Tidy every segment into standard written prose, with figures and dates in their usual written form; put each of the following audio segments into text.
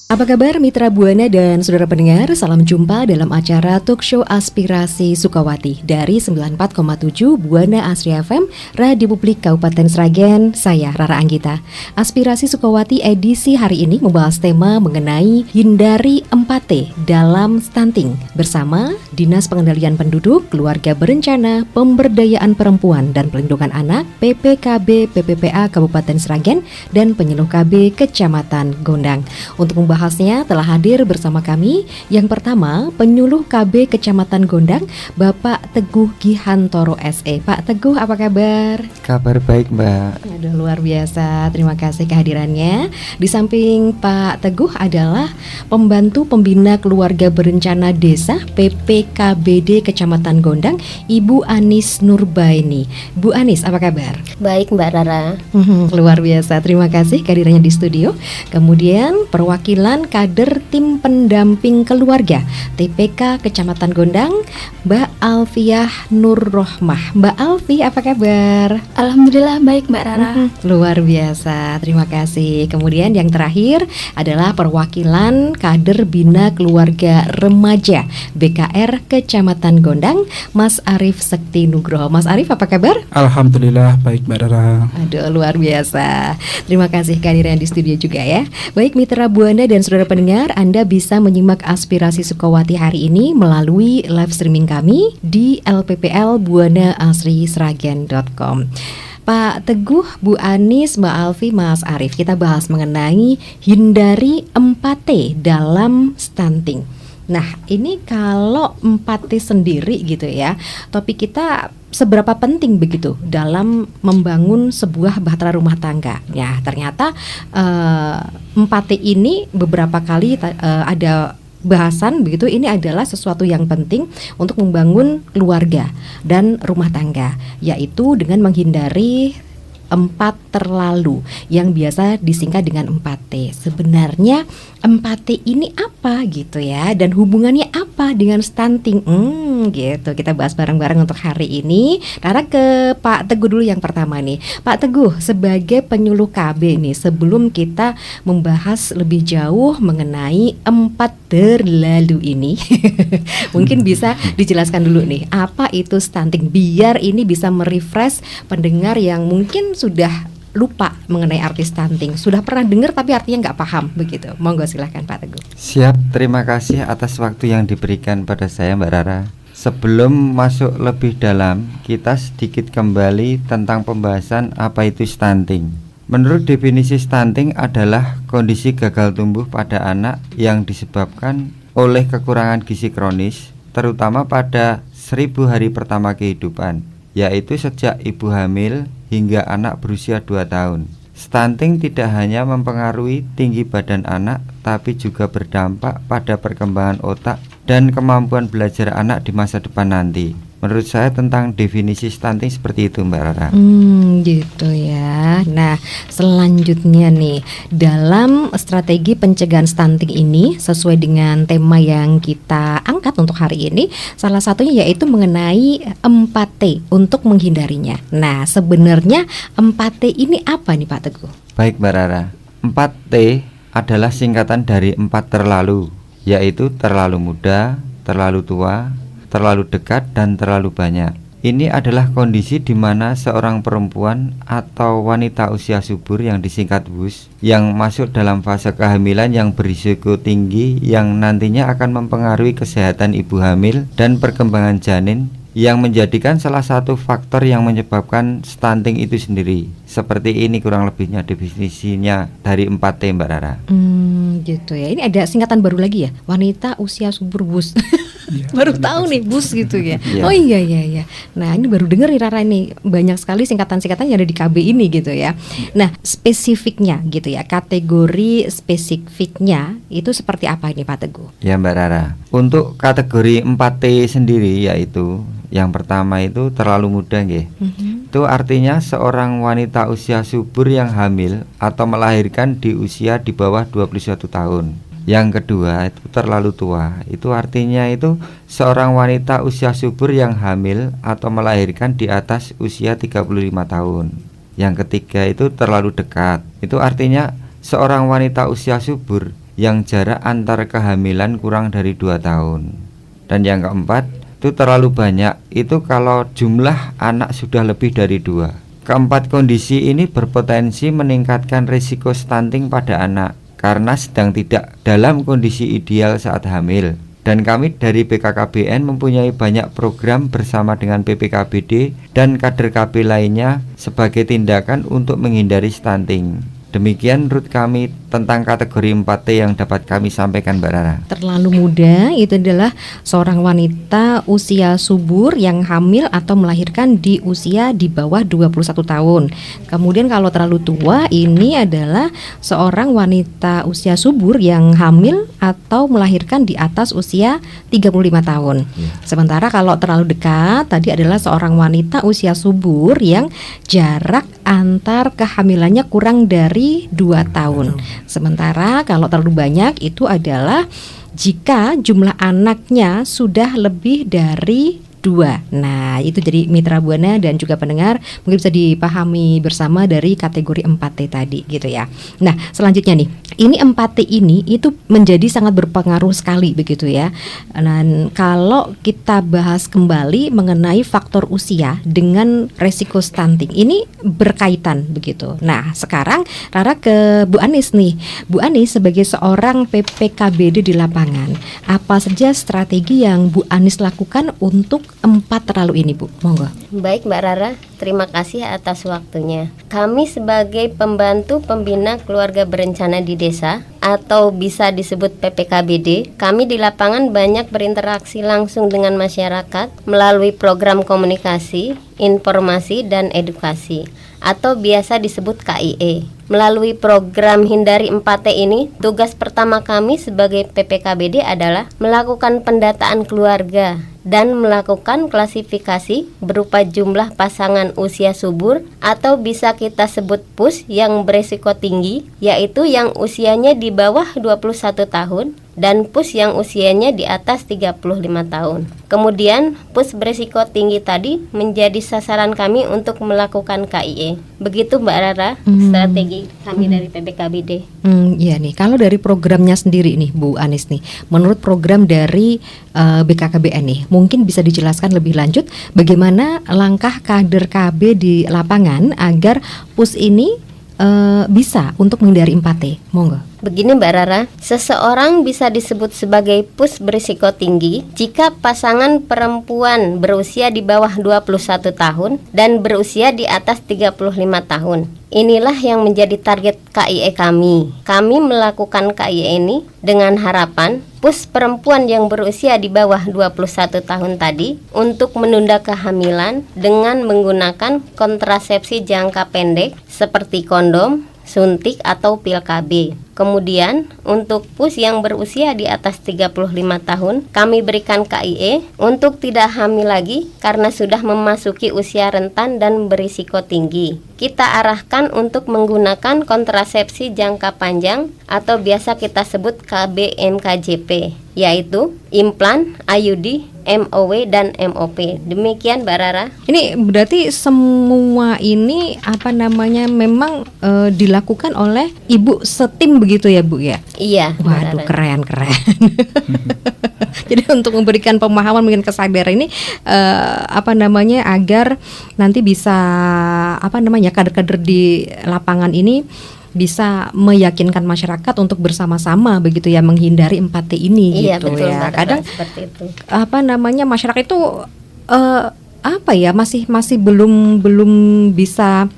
Apa kabar Mitra Buana dan saudara pendengar? Salam jumpa dalam acara Talk Show Aspirasi Sukawati dari 94,7 Buana Asri FM, Radio Publik Kabupaten Sragen. Saya Rara Anggita. Aspirasi Sukawati edisi hari ini membahas tema mengenai hindari 4T dalam stunting bersama Dinas Pengendalian Penduduk, Keluarga Berencana, Pemberdayaan Perempuan dan Pelindungan Anak, PPKB PPPA Kabupaten Sragen dan Penyuluh KB Kecamatan Gondang. Untuk membahasnya telah hadir bersama kami. Yang pertama, Penyuluh KB Kecamatan Gondang, Bapak Teguh Gihantoro SE. Pak Teguh, apa kabar? Kabar baik, Mbak. Aduh, luar biasa. Terima kasih kehadirannya. Di samping Pak Teguh adalah Pembantu Pembina Keluarga Berencana Desa PPKBD Kecamatan Gondang, Ibu Anis Nurbaini. Bu Anis, apa kabar? Baik Mbak Rara. Luar biasa. Terima kasih kehadirannya di studio. Kemudian perwakilan kader tim pendamping keluarga TPK Kecamatan Gondang, Mbak Alfiah Nur Rohmah. Mbak Alfi, apa kabar? Alhamdulillah baik Mbak Rara. Luar biasa, terima kasih. Kemudian yang terakhir adalah perwakilan kader Bina Keluarga Remaja BKR Kecamatan Gondang, Mas Arief Sekti Nugroho. Mas Arief, apa kabar? Alhamdulillah baik Mbak Rara. Aduh, luar biasa. Terima kasih kehadiran di studio juga ya. Baik Mitra Buana dan saudara pendengar, Anda bisa menyimak Aspirasi Sukawati hari ini melalui live streaming kami di lppl.buanaasrisragen.com. Pak Teguh, Bu Anis, Mbak Alfi, Mas Arief, kita bahas mengenai hindari 4T dalam stunting. Nah, ini kalau 4T sendiri gitu ya, topik kita seberapa penting begitu dalam membangun sebuah bahtera rumah tangga. Ya, ternyata 4T ini beberapa kali ada bahasan begitu, ini adalah sesuatu yang penting untuk membangun keluarga dan rumah tangga, yaitu dengan menghindari 4 terlalu yang biasa disingkat dengan 4T. Sebenarnya 4T ini apa gitu ya, dan hubungannya apa dengan stunting? Gitu. Kita bahas bareng-bareng untuk hari ini. Rara ke Pak Teguh dulu yang pertama nih. Pak Teguh, sebagai penyuluh KB nih, sebelum kita membahas lebih jauh mengenai 4 terlalu ini, mungkin bisa dijelaskan dulu nih, apa itu stunting, biar ini bisa merefresh pendengar yang mungkin sudah lupa mengenai arti stunting, sudah pernah dengar tapi artinya nggak paham begitu. Monggo silahkan Pak Teguh. Siap, terima kasih atas waktu yang diberikan pada saya Mbak Rara. Sebelum masuk lebih dalam, kita sedikit kembali tentang pembahasan apa itu stunting. Menurut definisi stunting adalah kondisi gagal tumbuh pada anak yang disebabkan oleh kekurangan gizi kronis, terutama pada 1000 hari pertama kehidupan, yaitu sejak ibu hamil hingga anak berusia 2 tahun. Stunting tidak hanya mempengaruhi tinggi badan anak, tapi juga berdampak pada perkembangan otak dan kemampuan belajar anak di masa depan nanti. Menurut saya tentang definisi stunting seperti itu Mbak Rara. Gitu ya. Nah, selanjutnya nih, dalam strategi pencegahan stunting ini sesuai dengan tema yang kita angkat untuk hari ini, salah satunya yaitu mengenai 4T untuk menghindarinya. Nah, sebenarnya 4T ini apa nih Pak Teguh? Baik Mbak Rara, 4T adalah singkatan dari 4 terlalu, yaitu terlalu muda, terlalu tua, terlalu dekat, dan terlalu banyak. Ini adalah kondisi di mana seorang perempuan atau wanita usia subur yang disingkat WUS yang masuk dalam fase kehamilan yang berisiko tinggi yang nantinya akan mempengaruhi kesehatan ibu hamil dan perkembangan janin, yang menjadikan salah satu faktor yang menyebabkan stunting itu sendiri. Seperti ini kurang lebihnya definisinya dari 4T Mbak Rara. Gitu ya. Ini ada singkatan baru lagi ya, wanita usia subur WUS. Baru tahu nih BUS gitu ya. Oh iya. Nah, ini baru dengar nih Rara, ini banyak sekali singkatan-singkatan yang ada di KB ini gitu ya. Nah, spesifiknya gitu ya, kategori spesifiknya itu seperti apa ini Pak Teguh? Ya Mbak Rara, untuk kategori 4T sendiri yaitu yang pertama itu terlalu muda nggih. Itu artinya seorang wanita usia subur yang hamil atau melahirkan di usia di bawah 21 tahun. Yang kedua itu terlalu tua. Itu artinya itu seorang wanita usia subur yang hamil atau melahirkan di atas usia 35 tahun. Yang ketiga itu terlalu dekat. Itu artinya seorang wanita usia subur yang jarak antar kehamilan kurang dari 2 tahun. Dan yang keempat, itu terlalu banyak, itu kalau jumlah anak sudah lebih dari 2. Keempat kondisi ini berpotensi meningkatkan risiko stunting pada anak karena sedang tidak dalam kondisi ideal saat hamil. Dan kami dari BKKBN mempunyai banyak program bersama dengan PPKBD dan kader KB lainnya sebagai tindakan untuk menghindari stunting. Demikian menurut kami tentang kategori 4T yang dapat kami sampaikan, Mbak Rara. Terlalu muda itu adalah seorang wanita usia subur yang hamil atau melahirkan di usia di bawah 21 tahun. Kemudian kalau terlalu tua ini adalah seorang wanita usia subur yang hamil atau melahirkan di atas usia 35 tahun. Sementara kalau terlalu dekat tadi adalah seorang wanita usia subur yang jarak antar kehamilannya kurang dari 2 tahun. Sementara kalau terlalu banyak itu adalah jika jumlah anaknya sudah lebih dari 2. Nah, itu jadi mitra Buana dan juga pendengar mungkin bisa dipahami bersama dari kategori 4T tadi gitu ya. Nah, selanjutnya nih, ini 4T ini itu menjadi sangat berpengaruh sekali begitu ya. Dan kalau kita bahas kembali mengenai faktor usia dengan resiko stunting, ini berkaitan begitu. Nah, sekarang Rara ke Bu Anis nih. Bu Anis sebagai seorang PPKBD di lapangan, apa saja strategi yang Bu Anis lakukan untuk 4 terlalu ini, Bu? Monggo. Baik Mbak Rara, terima kasih atas waktunya. Kami sebagai pembantu pembina keluarga berencana di desa atau bisa disebut PPKBD, kami di lapangan banyak berinteraksi langsung dengan masyarakat melalui program komunikasi, informasi, dan edukasi atau biasa disebut KIE. Melalui program Hindari 4T ini, tugas pertama kami sebagai PPKBD adalah melakukan pendataan keluarga dan melakukan klasifikasi berupa jumlah pasangan usia subur atau bisa kita sebut PUS yang beresiko tinggi, yaitu yang usianya di bawah 21 tahun dan PUS yang usianya di atas 35 tahun. Kemudian PUS beresiko tinggi tadi menjadi sasaran kami untuk melakukan KIE. Begitu Mbak Rara, strategi kami dari PPKBD. Iya nih, kalau dari programnya sendiri nih Bu Anis nih, menurut program dari BKKBN nih, mungkin bisa dijelaskan lebih lanjut bagaimana langkah kader KB di lapangan agar PUS ini bisa untuk menghindari 4T. Monggo. Begini Mbak Rara, seseorang bisa disebut sebagai PUS berisiko tinggi jika pasangan perempuan berusia di bawah 21 tahun dan berusia di atas 35 tahun. Inilah yang menjadi target KIE kami. Kami melakukan KIE ini dengan harapan PUS perempuan yang berusia di bawah 21 tahun tadi untuk menunda kehamilan dengan menggunakan kontrasepsi jangka pendek seperti kondom, suntik atau pil KB. Kemudian untuk PUS yang berusia di atas 35 tahun, kami berikan KIE untuk tidak hamil lagi karena sudah memasuki usia rentan dan berisiko tinggi. Kita arahkan untuk menggunakan kontrasepsi jangka panjang atau biasa kita sebut KB-MKJP, yaitu implan, IUD, MOW, dan MOP. Demikian Mbak Rara. Ini berarti semua ini memang dilakukan oleh ibu setim begitu ya Bu ya? Iya. Waduh, keren. Jadi untuk memberikan pemahaman mungkin kesadaran ini agar nanti bisa kader-kader di lapangan ini bisa meyakinkan masyarakat untuk bersama-sama begitu ya menghindari 4T ini. Iya, gitu betul, ya. Mbak, Kadang seperti itu. Masyarakat itu masih belum bisa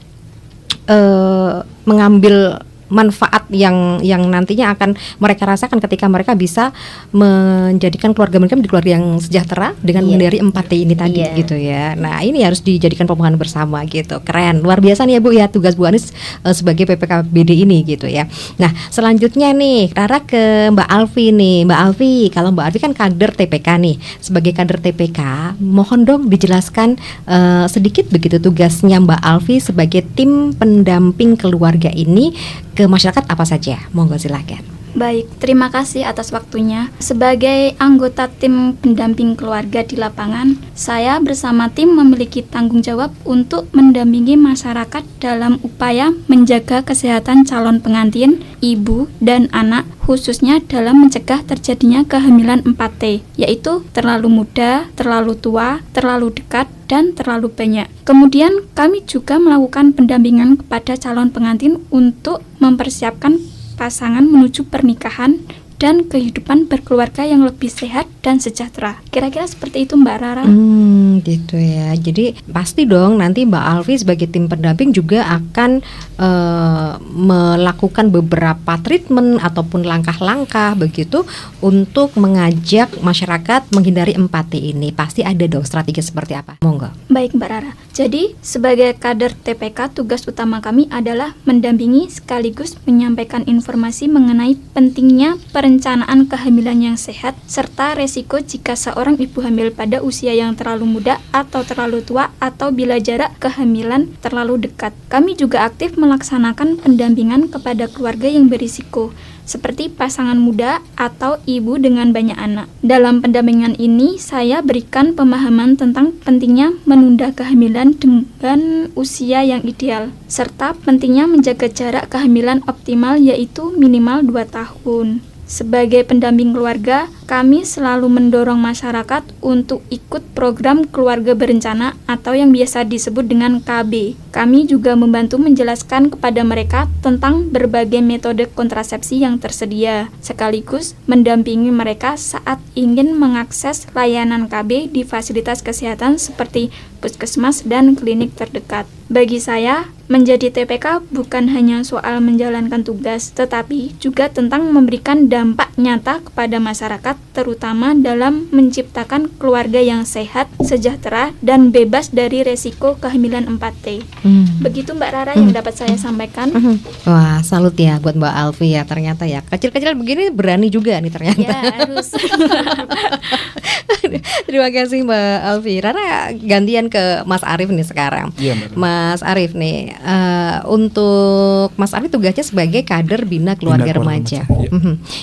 mengambil manfaat yang nantinya akan mereka rasakan ketika mereka bisa menjadikan keluarga mereka menjadi keluarga yang sejahtera dengan menghindari 4T ini tadi gitu ya. Nah, ini harus dijadikan pemahaman bersama gitu. Keren, luar biasa nih ya Bu ya tugas Bu Anis sebagai PPKBD ini gitu ya. Nah, selanjutnya nih Rara ke Mbak Alfi nih. Mbak Alfi, kalau Mbak Alfi kan kader TPK nih. Sebagai kader TPK, mohon dong dijelaskan sedikit begitu tugasnya Mbak Alfi sebagai tim pendamping keluarga ini ke masyarakat apa saja? Monggo silakan. Baik, terima kasih atas waktunya. Sebagai anggota tim pendamping keluarga di lapangan, saya bersama tim memiliki tanggung jawab untuk mendampingi masyarakat dalam upaya menjaga kesehatan calon pengantin, ibu, dan anak, khususnya dalam mencegah terjadinya kehamilan 4T, yaitu terlalu muda, terlalu tua, terlalu dekat, dan terlalu banyak. Kemudian kami juga melakukan pendampingan kepada calon pengantin untuk mempersiapkan pasangan menuju pernikahan dan kehidupan berkeluarga yang lebih sehat dan sejahtera. Kira-kira seperti itu Mbak Rara. Gitu ya. Jadi pasti dong nanti Mbak Alfi sebagai tim pendamping juga akan melakukan beberapa treatment ataupun langkah-langkah begitu untuk mengajak masyarakat menghindari 4T ini. Pasti ada dong strategi seperti apa? Monggo. Baik Mbak Rara. Jadi sebagai kader TPK, tugas utama kami adalah mendampingi sekaligus menyampaikan informasi mengenai pentingnya perencanaan kehamilan yang sehat serta resiko jika seorang ibu hamil pada usia yang terlalu muda atau terlalu tua atau bila jarak kehamilan terlalu dekat. Kami juga aktif melaksanakan pendampingan kepada keluarga yang berisiko, seperti pasangan muda atau ibu dengan banyak anak. Dalam pendampingan ini, saya berikan pemahaman tentang pentingnya menunda kehamilan dengan usia yang ideal, serta pentingnya menjaga jarak kehamilan optimal yaitu minimal 2 tahun. Sebagai pendamping keluarga, kami selalu mendorong masyarakat untuk ikut program keluarga berencana atau yang biasa disebut dengan KB. Kami juga membantu menjelaskan kepada mereka tentang berbagai metode kontrasepsi yang tersedia, sekaligus mendampingi mereka saat ingin mengakses layanan KB di fasilitas kesehatan seperti puskesmas dan klinik terdekat. Bagi saya, menjadi TPK bukan hanya soal menjalankan tugas, tetapi juga tentang memberikan dampak nyata kepada masyarakat, terutama dalam menciptakan keluarga yang sehat, sejahtera, dan bebas dari resiko kehamilan 4T. Begitu Mbak Rara yang dapat saya sampaikan. Wah, salut ya buat Mbak Alfi ya, ternyata ya kecil-kecil begini berani juga nih ternyata. Ya, harus. Terima kasih Mbak Alfi. Rara gantian ke Mas Arif nih sekarang. Iya, Mbak. Mas Arif nih, untuk Mas Arif tugasnya sebagai kader Bina Keluarga Remaja. Iya.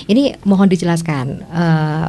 Ini mohon dijelaskan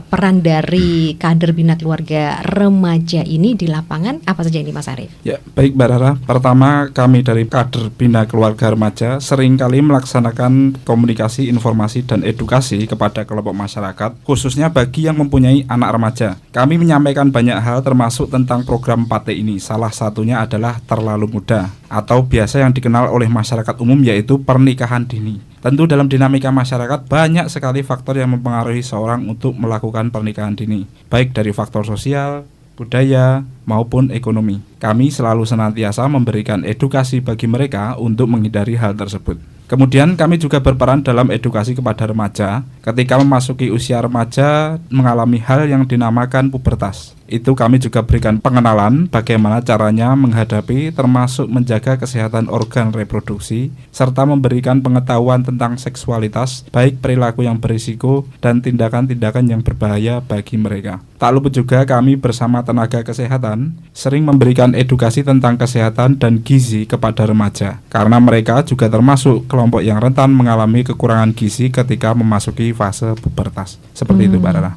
peran dari kader Bina Keluarga Remaja ini di lapangan apa saja ini Mas Arif? Ya, baik Mbak Rara. Pertama, kami dari kader Bina Keluarga Remaja seringkali melaksanakan komunikasi, informasi, dan edukasi kepada kelompok masyarakat, khususnya bagi yang mempunyai anak remaja. Kami menyampaikan banyak hal termasuk tentang program 4T ini. Salah satunya adalah terlalu muda atau biasa yang dikenal oleh masyarakat umum yaitu pernikahan dini. Tentu dalam dinamika masyarakat banyak sekali faktor yang mempengaruhi seorang untuk melakukan pernikahan dini, baik dari faktor sosial, budaya, maupun ekonomi. Kami selalu senantiasa memberikan edukasi bagi mereka untuk menghindari hal tersebut. Kemudian kami juga berperan dalam edukasi kepada remaja ketika memasuki usia remaja mengalami hal yang dinamakan pubertas. Itu kami juga berikan pengenalan bagaimana caranya menghadapi termasuk menjaga kesehatan organ reproduksi serta memberikan pengetahuan tentang seksualitas, baik perilaku yang berisiko dan tindakan-tindakan yang berbahaya bagi mereka. Tak lupa juga kami bersama tenaga kesehatan sering memberikan edukasi tentang kesehatan dan gizi kepada remaja karena mereka juga termasuk kelompok yang rentan mengalami kekurangan gizi ketika memasuki fase pubertas. Seperti itu Mbak Rara.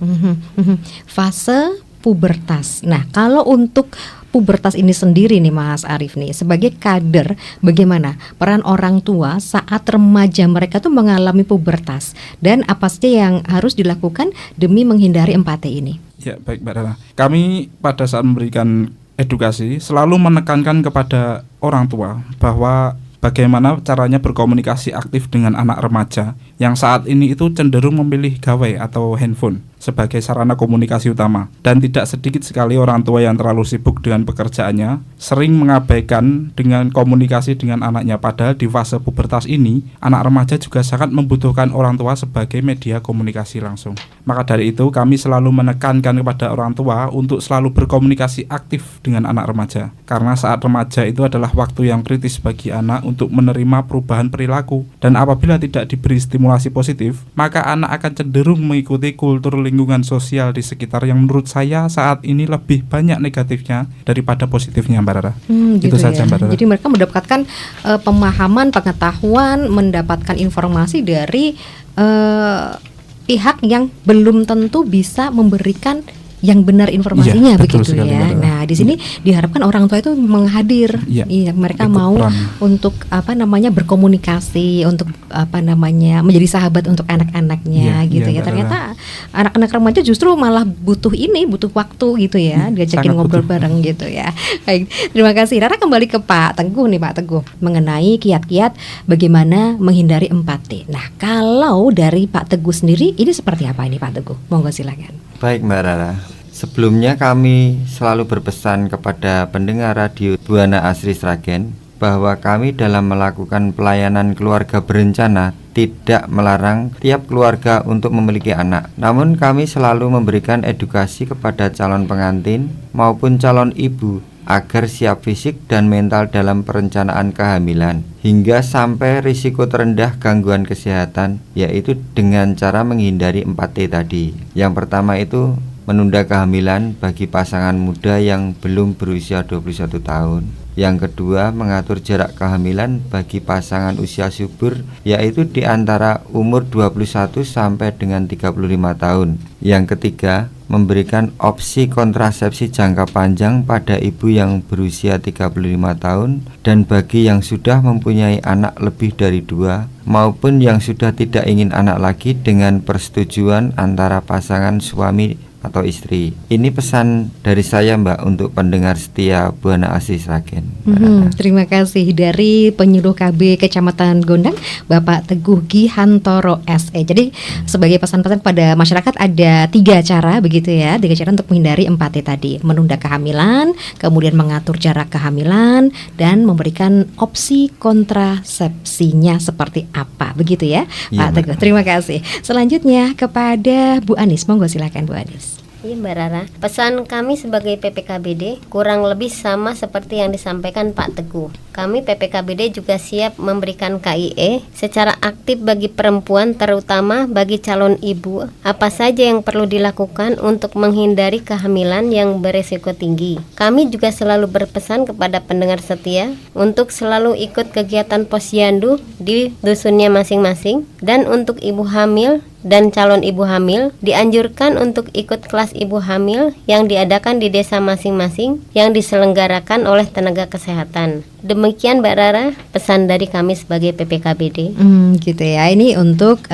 Fase pubertas. Nah, kalau untuk pubertas ini sendiri nih Mas Arif nih, sebagai kader, bagaimana peran orang tua saat remaja mereka tuh mengalami pubertas dan apa sih yang harus dilakukan demi menghindari 4T ini? Ya, baik Mbak Rara. Kami pada saat memberikan edukasi selalu menekankan kepada orang tua bahwa bagaimana caranya berkomunikasi aktif dengan anak remaja yang saat ini itu cenderung memilih gawai atau handphone sebagai sarana komunikasi utama. Dan tidak sedikit sekali orang tua yang terlalu sibuk dengan pekerjaannya sering mengabaikan dengan komunikasi dengan anaknya. Padahal di fase pubertas ini, anak remaja juga sangat membutuhkan orang tua sebagai media komunikasi langsung. Maka dari itu kami selalu menekankan kepada orang tua untuk selalu berkomunikasi aktif dengan anak remaja. Karena saat remaja itu adalah waktu yang kritis bagi anak untuk menerima perubahan perilaku. Dan apabila tidak diberi stimulasi positif, maka anak akan cenderung mengikuti kultur lingkungan lingkungan sosial di sekitar yang menurut saya saat ini lebih banyak negatifnya daripada positifnya, Mbak Rara. Gitu Itu saja, ya. Mbak Rara. Jadi mereka mendapatkan pemahaman, pengetahuan, mendapatkan informasi dari pihak yang belum tentu bisa memberikan yang benar informasinya, Iya, betul begitu sekali, ya. Mbak Rara. Nah, di sini diharapkan orang tua itu menghadir. Iya, Mereka ikut mau peran. untuk berkomunikasi, untuk menjadi sahabat untuk anak-anaknya Iya, gitu iya, ya. Mbak Ternyata anak-anak remaja justru malah butuh waktu gitu ya, diajakin sangat ngobrol butuh. bareng gitu ya. Baik, terima kasih. Rara kembali ke Pak Teguh nih, Pak Teguh, mengenai kiat-kiat bagaimana menghindari empati. Nah, kalau dari Pak Teguh sendiri ini seperti apa ini, Pak Teguh? Monggo silakan. Baik Mbak Rara, sebelumnya kami selalu berpesan kepada pendengar radio Buana Asri Sragen bahwa kami dalam melakukan pelayanan keluarga berencana tidak melarang tiap keluarga untuk memiliki anak. Namun kami selalu memberikan edukasi kepada calon pengantin maupun calon ibu agar siap fisik dan mental dalam perencanaan kehamilan hingga sampai risiko terendah gangguan kesehatan, yaitu dengan cara menghindari 4T tadi. Yang pertama itu menunda kehamilan bagi pasangan muda yang belum berusia 21 tahun. Yang kedua, mengatur jarak kehamilan bagi pasangan usia subur, yaitu di antara umur 21 sampai dengan 35 tahun. Yang ketiga, memberikan opsi kontrasepsi jangka panjang pada ibu yang berusia 35 tahun dan bagi yang sudah mempunyai anak lebih dari 2 maupun yang sudah tidak ingin anak lagi dengan persetujuan antara pasangan suami atau istri. Ini pesan dari saya, Mbak, untuk pendengar setia Buana Asri Sragen. Terima kasih dari penyuluh KB Kecamatan Gondang, Bapak Teguh Gihantoro SE. Jadi sebagai pesan-pesan pada masyarakat ada 3 cara begitu ya, 3 cara untuk menghindari 4T tadi: menunda kehamilan, kemudian mengatur jarak kehamilan, dan memberikan opsi kontrasepsinya seperti apa begitu ya, Iya, Pak Teguh. Terima kasih. Selanjutnya kepada Bu Anis, monggo silakan Bu Anis. Iya Mbak Rara, pesan kami sebagai PPKBD kurang lebih sama seperti yang disampaikan Pak Teguh. Kami PPKBD juga siap memberikan KIE secara aktif bagi perempuan, terutama bagi calon ibu. Apa saja yang perlu dilakukan untuk menghindari kehamilan yang beresiko tinggi. Kami juga selalu berpesan kepada pendengar setia untuk selalu ikut kegiatan posyandu di dusunnya masing-masing, dan untuk ibu hamil dan calon ibu hamil dianjurkan untuk ikut kelas ibu hamil yang diadakan di desa masing-masing yang diselenggarakan oleh tenaga kesehatan. Demikian Mbak Rara, pesan dari kami sebagai PPKBD. Gitu ya. Ini untuk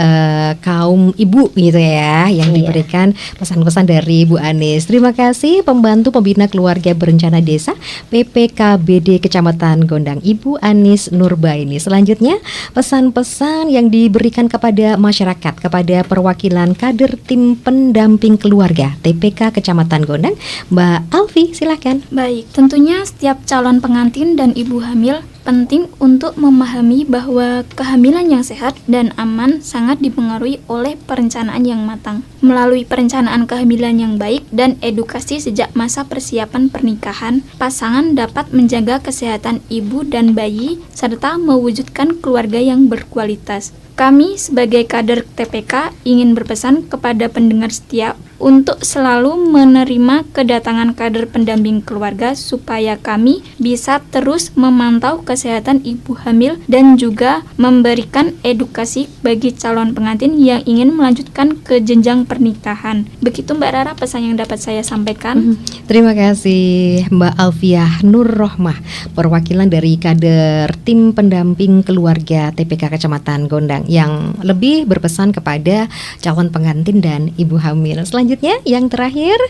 kaum ibu gitu ya, yang diberikan pesan-pesan dari Bu Anis. Terima kasih pembantu pembina keluarga berencana desa PPKBD Kecamatan Gondang, Ibu Anis Nurbaini. Selanjutnya pesan-pesan yang diberikan kepada masyarakat, kepada perwakilan kader tim pendamping keluarga TPK Kecamatan Gondang, Mbak Alfi, silakan. Baik, tentunya setiap calon pengantin dan ibu hamil penting untuk memahami bahwa kehamilan yang sehat dan aman sangat dipengaruhi oleh perencanaan yang matang. Melalui perencanaan kehamilan yang baik dan edukasi sejak masa persiapan pernikahan, pasangan dapat menjaga kesehatan ibu dan bayi serta mewujudkan keluarga yang berkualitas. Kami sebagai kader TPK ingin berpesan kepada pendengar setia untuk selalu menerima kedatangan kader pendamping keluarga supaya kami bisa terus memantau kesehatan ibu hamil dan juga memberikan edukasi bagi calon pengantin yang ingin melanjutkan ke jenjang pernikahan. Begitu Mbak Rara pesan yang dapat saya sampaikan. Terima kasih Mbak Alfiah Nur Rohmah, perwakilan dari kader tim pendamping keluarga TPK Kecamatan Gondang, yang lebih berpesan kepada calon pengantin dan ibu hamil. Selanjutnya yang terakhir,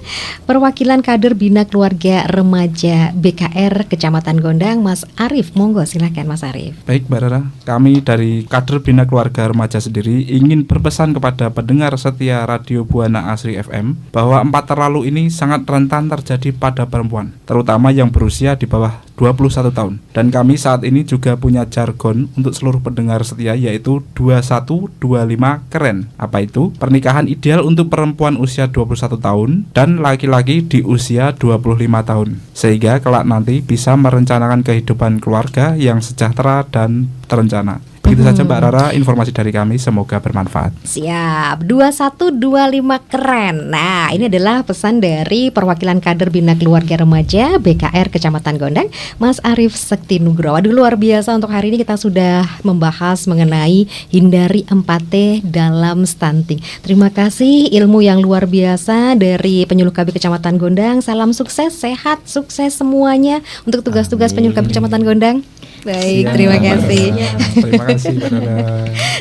perwakilan kader Bina Keluarga Remaja BKR Kecamatan Gondang, Mas Arif. Monggo silakan Mas Arif. Baik Mbak Rara, kami dari kader Bina Keluarga Remaja sendiri ingin berpesan kepada pendengar setia Radio Buana Asri FM bahwa 4 terlalu ini sangat rentan terjadi pada perempuan, terutama yang berusia di bawah 21 tahun. Dan kami saat ini juga punya jargon untuk seluruh pendengar setia, yaitu 2125 keren. Apa itu? Pernikahan ideal untuk perempuan usia 21 tahun dan laki-laki di usia 25 tahun, sehingga kelak nanti bisa merencanakan kehidupan keluarga yang sejahtera dan terencana. Begitu saja Mbak Rara, informasi dari kami, semoga bermanfaat. Siap, 2125 keren. Nah, ini adalah pesan dari perwakilan kader Bina Keluarga Remaja BKR Kecamatan Gondang, Mas Arief Sekti Nugroho. Aduh, luar biasa, untuk hari ini kita sudah membahas mengenai hindari 4T dalam stunting. Terima kasih ilmu yang luar biasa dari penyuluh KB Kecamatan Gondang. Salam sukses, sehat, sukses semuanya untuk tugas-tugas penyuluh KB Kecamatan Gondang. Baik, Siap, terima Mbak kasih. Rara. Terima kasih Mbak Rara.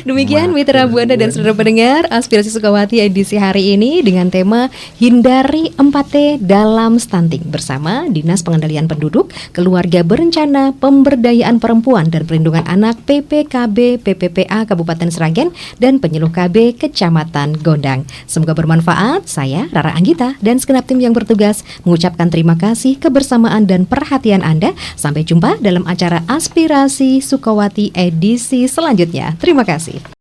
Demikian mitra Buana dan saudara pendengar Aspirasi Sukawati edisi hari ini dengan tema Hindari 4T dalam stunting bersama Dinas Pengendalian Penduduk, Keluarga Berencana, Pemberdayaan Perempuan dan Perlindungan Anak PPKB PPPA Kabupaten Sragen dan penyuluh KB Kecamatan Gondang. Semoga bermanfaat. Saya Rara Anggita dan segenap tim yang bertugas mengucapkan terima kasih kebersamaan dan perhatian Anda. Sampai jumpa dalam acara Aspirasi Sukawati edisi selanjutnya. Terima kasih.